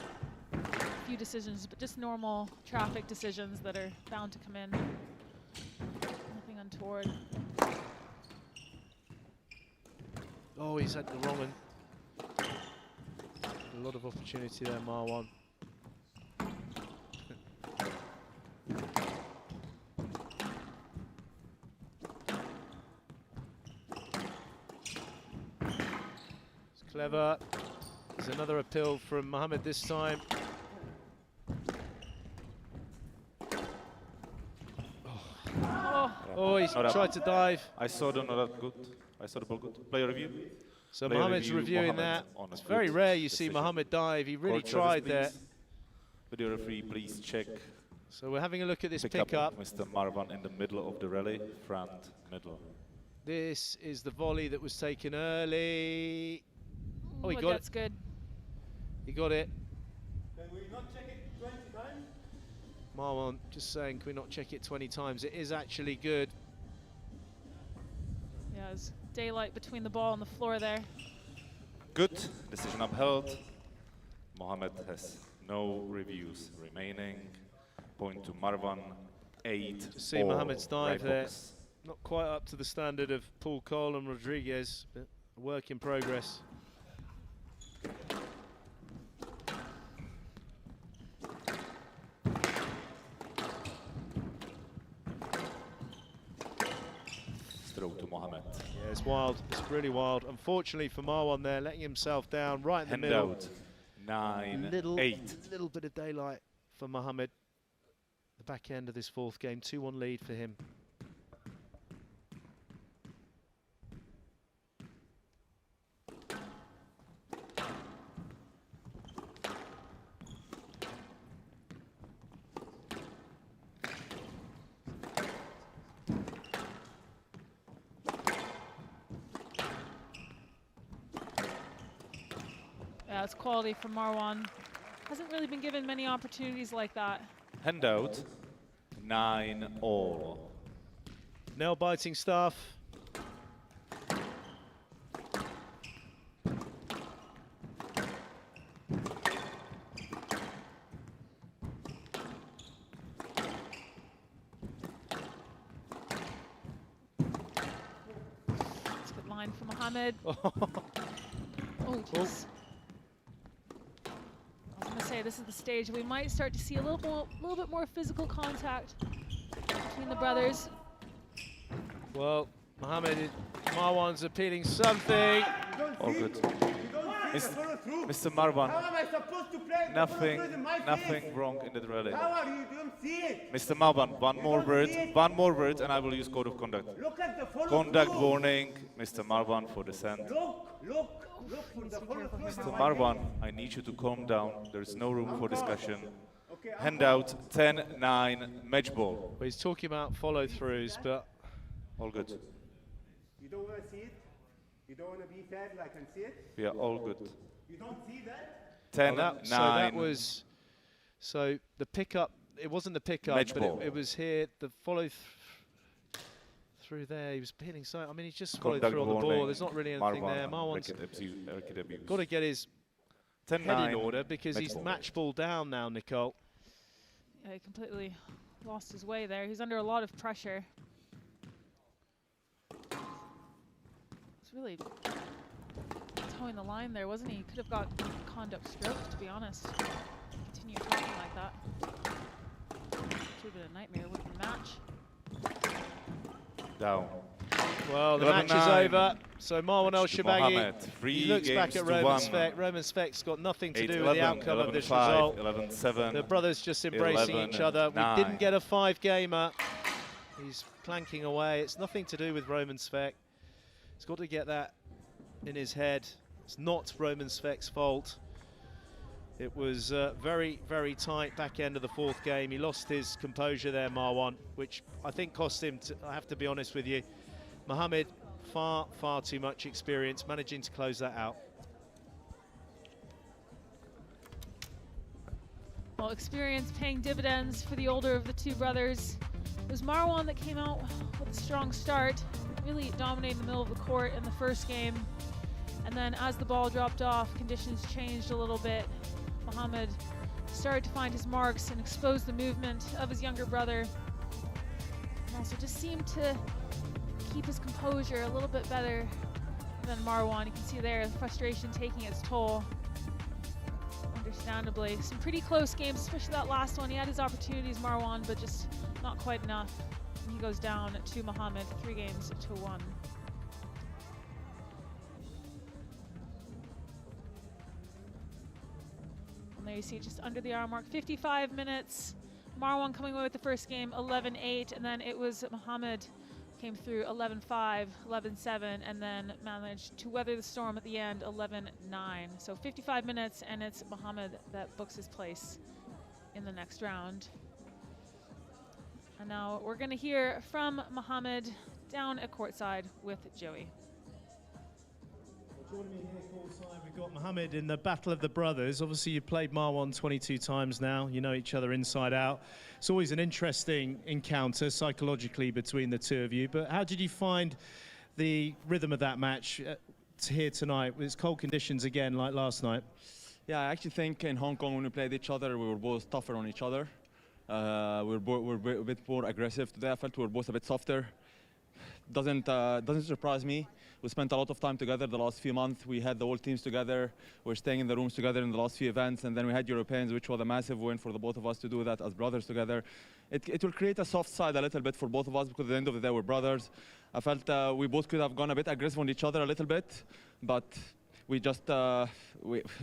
a few decisions, but just normal traffic decisions that are bound to come in. Nothing untoward. Oh, he's had the wrong one. A lot of opportunity there, Marwan. Clever. There's another appeal from Mohamed this time. Oh, he's tried to dive. I saw the not good. I saw the ball good. Player review. So Mohamed's reviewing that. It's very rare you see Mohamed dive. He really tried there. Video referee, please check. So we're having a look at this pickup. Mr. Marwan in the middle of the rally, front, middle. This is the volley that was taken early. Oh, he got it. That's good. He got it. Can we not check it 20 times? Marwan just saying, can we not check it 20 times? It is actually good. Yeah, there's daylight between the ball and the floor there. Good, decision upheld. Mohamed has no reviews remaining. Point to Marwan, 8. To see Mohamed's dive there. Not quite up to the standard of Paul Cole and Rodriguez, but a work in progress. Throw to Mohamed. Yeah, it's wild. It's really wild. Unfortunately for Marwan there, letting himself down right in the middle. Out. 9-8. Little bit of daylight for Mohamed. The back end of this fourth game, 2-1 lead for him. Yeah, it's quality from Marwan. Hasn't really been given many opportunities like that. Handout, 9-all. Nail biting stuff. That's a good line from Mohamed. Oh, jeez. Say this is the stage we might start to see a little bit more physical contact between the brothers. Well, Marwan's appealing something. All good. Mr. Marwan, nothing wrong in the rally. How are you? Don't see it. Mr. Marwan, one more word, and I will use code of conduct. Look at the follow Conduct warning, Mr. Marwan, for descent. Look for the follow through. Mr. Marwan, I need you to calm down. There is no room for discussion. Handout 10-9 match ball. Well, he's talking about follow-throughs, but all good. You don't want to see it? You don't want to be fed like I can see it? We are all good. You don't see that? 10-9. So that was, so the pickup, it wasn't the pickup, match but ball. it was here, the follow through there. He was peeling so, I mean, he just followed through on the ball. There's not really anything there. Marwan's got to get his head in order because he's match ball down now, Nicole. Yeah, he completely lost his way there. He's under a lot of pressure. It's really towing the line there, wasn't he? Could have got conduct stroke, to be honest. Continue talking like that. Should have been a nightmare with the match. Down. Well, the match is over. So Marwan ElShorbagy, he looks back at Roman Svek. Roman Svek's got nothing to do with the outcome of this result. 11-7. The brothers just embracing each other. We didn't get a 5-gamer. He's clanking away. It's nothing to do with Roman Svek. He's got to get that in his head. It's not Roman Svek's fault. It was very, very tight back end of the fourth game. He lost his composure there, Marwan, which I think cost him, I have to be honest with you. Mohamed, far, far too much experience managing to close that out. Well, experience paying dividends for the older of the two brothers. It was Marwan that came out with a strong start, really dominating the middle of the court in the first game. And then as the ball dropped off, conditions changed a little bit. Mohamed started to find his marks and expose the movement of his younger brother. And also just seemed to keep his composure a little bit better than Marwan. You can see there the frustration taking its toll. Understandably. Some pretty close games, especially that last one. He had his opportunities, Marwan, but just not quite enough. And he goes down to Mohamed, 3 games to 1. There you see just under the hour mark, 55 minutes. Marwan coming away with the first game, 11-8, and then it was Mohamed came through 11-5, 11-7, and then managed to weather the storm at the end, 11-9. So 55 minutes, and it's Mohamed that books his place in the next round. And now we're going to hear from Mohamed down at courtside with Joey. Joining me here courtside, we've got Mohamed in the Battle of the Brothers. Obviously, you've played Marwan 22 times now. You know each other inside out. It's always an interesting encounter psychologically between the two of you. But how did you find the rhythm of that match here tonight? With its cold conditions again, like last night. Yeah, I actually think in Hong Kong when we played each other, we were both tougher on each other. We were a bit more aggressive today. I felt we were both a bit softer. Doesn't surprise me. We spent a lot of time together the last few months. We had the whole teams together. We're staying in the rooms together in the last few events, and then we had Europeans, which was a massive win for the both of us to do that as brothers together. It will create a soft side a little bit for both of us because at the end of the day we're brothers. I felt we both could have gone a bit aggressive on each other a little bit, but we just, I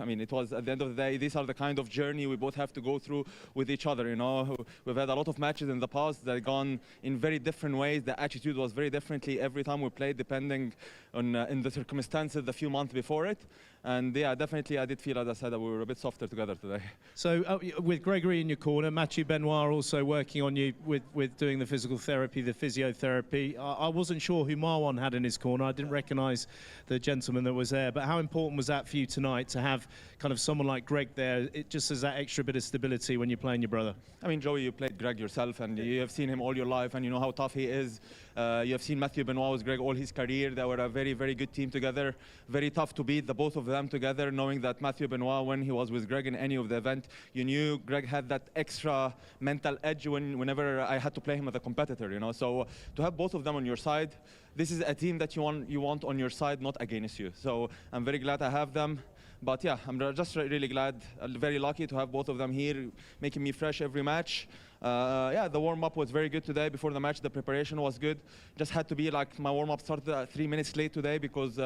mean, it was at the end of the day, these are the kind of journey we both have to go through with each other, you know. We've had a lot of matches in the past that have gone in very different ways. The attitude was very differently every time we played, depending on in the circumstances the few months before it. And yeah, definitely I did feel, as I said, that we were a bit softer together today. So with Gregory in your corner, Mathieu Benoit also working on you with doing the physical therapy, the physiotherapy. I wasn't sure who Marwan had in his corner. I didn't recognise the gentleman that was there. But how important was that for you tonight to have kind of someone like Greg there? It just as that extra bit of stability when you're playing your brother. I mean, Joey, you played Greg yourself, and you have seen him all your life, and you know how tough he is. You have seen Mathieu Benoit with Greg all his career. They were a very, very good team together. Very tough to beat the both of them together, knowing that Mathieu Benoit, when he was with Greg in any of the event, you knew Greg had that extra mental edge whenever I had to play him as a competitor, you know. So to have both of them on your side, this is a team that you want on your side, not against you. So I'm very glad I have them. But yeah, I'm just really glad, very lucky to have both of them here, making me fresh every match. Yeah, the warm-up was very good today. Before the match, the preparation was good. Just had to be like, my warm-up started 3 minutes late today because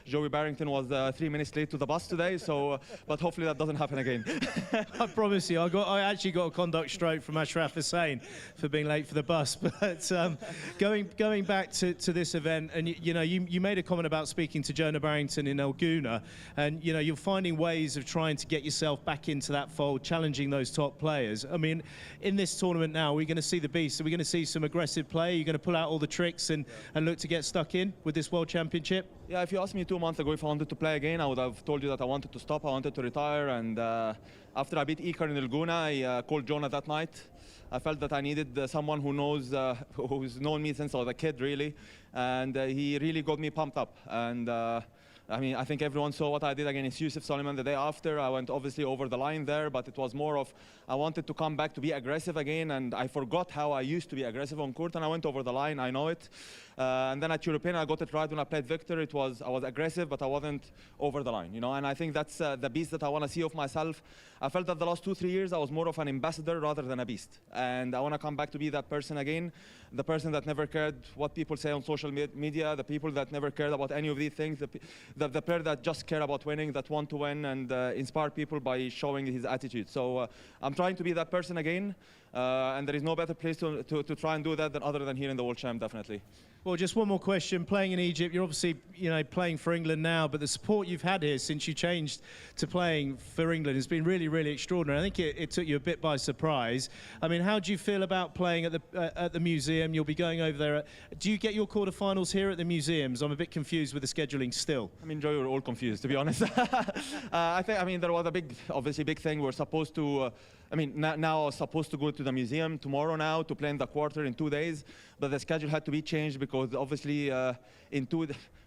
Joey Barrington was 3 minutes late to the bus today. So, but hopefully that doesn't happen again. I promise you, I actually got a conduct stroke from Ashraf Hussain for being late for the bus. But going back to this event, and you made a comment about speaking to Jonah Barrington in Elguna, and you're finding ways of trying to get yourself back into that fold, challenging those top players. I mean, in this tournament now, we're going to see the beast. Are we going to see some aggressive play? Are you going to pull out all the tricks and look to get stuck in with this World Championship? Yeah, if you asked me 2 months ago if I wanted to play again, I would have told you that I wanted to stop, I wanted to retire. And after I beat Iker in Elguna, I called Jonah that night. I felt that I needed someone who knows, who's known me since I was a kid, really. And he really got me pumped up. And I mean, I think everyone saw what I did against Yusuf Soliman the day after. I went obviously over the line there, but it was more of, I wanted to come back to be aggressive again, and I forgot how I used to be aggressive on court, and I went over the line, I know it. And then at European, I got it right when I played Victor. I was aggressive, but I wasn't over the line, and I think that's the beast that I want to see of myself. I felt that the last 2-3 years, I was more of an ambassador rather than a beast. And I want to come back to be that person again, the person that never cared what people say on social media, the people that never cared about any of these things, the player that just care about winning, that want to win and inspire people by showing his attitude. So I'm trying to be that person again, and there is no better place to try and do that other than here in the World Champ, definitely. Well, just one more question. Playing in Egypt, you're obviously, playing for England now, but the support you've had here since you changed to playing for England has been really, really extraordinary. I think it took you a bit by surprise. I mean, how do you feel about playing at the museum? You'll be going over there. Do you get your quarterfinals here at the museums? I'm a bit confused with the scheduling still. I mean, Joey, we're all confused, to be honest. I think, there was a obviously big thing. We're supposed to, now I was supposed to go to the museum tomorrow now to play in the quarter in 2 days, but the schedule had to be changed because obviously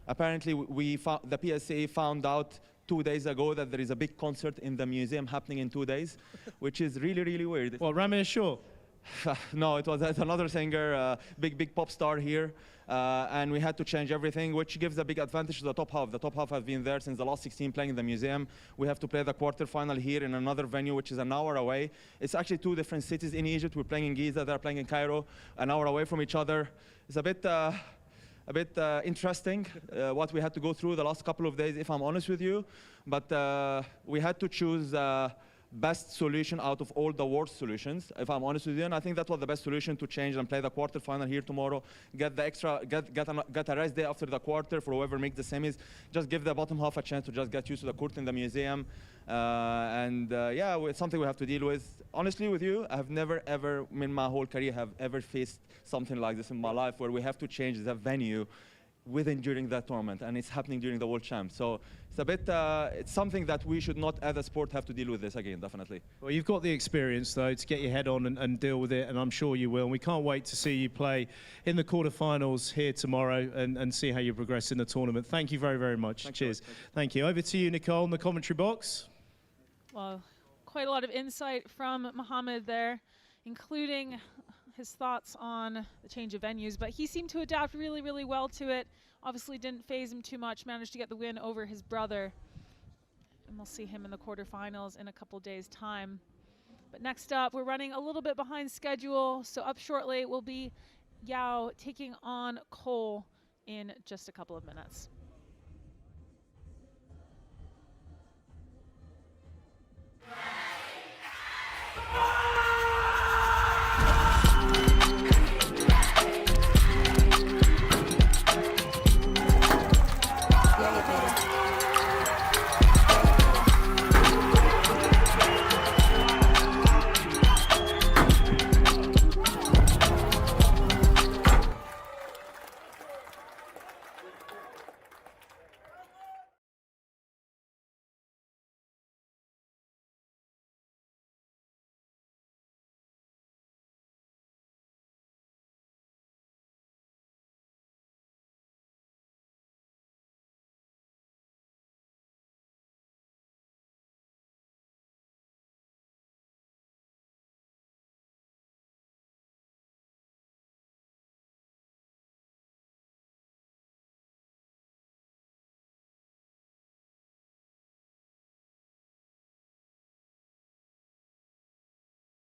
apparently the PSA found out 2 days ago that there is a big concert in the museum happening in 2 days, which is really, really weird. Well, Ramir Shaw? No, it's another singer, big pop star here. And we had to change everything, which gives a big advantage to the top half. The top half has been there since the last 16 playing in the museum. We have to play the quarterfinal here in another venue, which is an hour away. It's actually 2 different cities in Egypt. We're playing in Giza, they're playing in Cairo, an hour away from each other. It's a bit interesting what we had to go through the last couple of days, if I'm honest with you. But we had to choose best solution out of all the worst solutions, if I'm honest with you. And I think that was the best solution to change and play the quarterfinal here tomorrow. Get the extra, get a rest day after the quarter for whoever makes the semis. Just give the bottom half a chance to just get used to the court in the museum. Yeah, it's something we have to deal with. Honestly, with you, I have never ever in my whole career have ever faced something like this in my life, where we have to change the venue during that tournament, and it's happening during the World Champ. So it's a bit, it's something that we should not, as a sport, have to deal with this again, definitely. Well, you've got the experience, though, to get your head on and deal with it, and I'm sure you will. And we can't wait to see you play in the quarterfinals here tomorrow and see how you progress in the tournament. Thank you very, very much. Thanks, cheers. Thank you. Over to you, Nicole, in the commentary box. Well, quite a lot of insight from Mohamed there, including his thoughts on the change of venues, but he seemed to adapt really, really well to it. Obviously didn't phase him too much, managed to get the win over his brother. And we'll see him in the quarterfinals in a couple days' time. But next up, we're running a little bit behind schedule, so up shortly will be Yao taking on Cole in just a couple of minutes.